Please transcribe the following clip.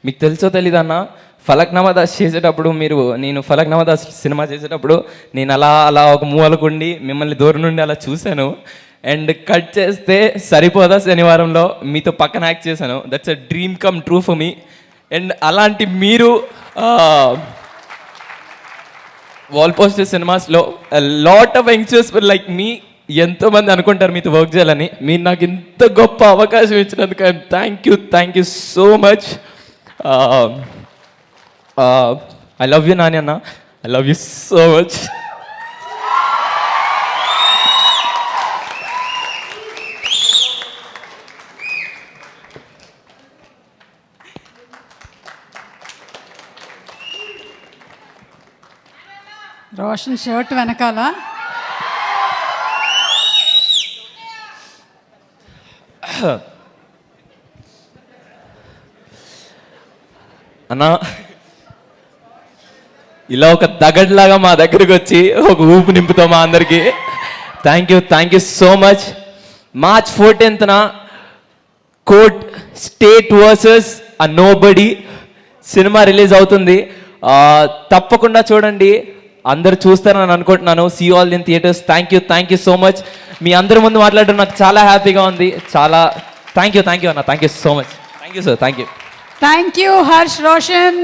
మీకు తెలుసో తెలీదన్నా, ఫలక్నామా దాస్ చేసేటప్పుడు నేను ఫలక్నామా దాస్ సినిమా చేసేటప్పుడు నేను అలా ఒక మూలకుండి మిమ్మల్ని దూరం నుండి అలా చూశాను. అండ్ కట్ చేస్తే సరిపోదా శనివారంలో మీతో పక్కన యాక్ట్ చేశాను. That's a dream come true for me. And అలాంటి మీరు వాల్ పోస్టర్ సినిమాస్లో లాట్ ఆఫ్ యంగ్స్టర్స్ లైక్ మీ ఎంతోమంది అనుకుంటారు మీతో వర్క్ చేయాలని. మీరు నాకు ఇంత గొప్ప అవకాశం ఇచ్చినందుకు thank you so much. I love you Nani అన్న, I love you so much. Roshan shirt వెనకాల అన్నా ఇలా ఒక దగడ్లాగా మా దగ్గరికి వచ్చి ఒక ఊపు నింపుతాం మా అందరికీ. Thank you so much. March 14th court state versus a nobody cinema release అవుతుంది. తప్పకుండా చూడండి, అందరు చూస్తారని అనుకుంటున్నాను. See all in theatres. Thank you so much. మీ అందరి ముందు మాట్లాడడం నాకు చాలా హ్యాపీగా ఉంది. చాలా థ్యాంక్ యూ అన్న, thank you so much. Thank you sir, thank you. Thank you Harsh Roshan.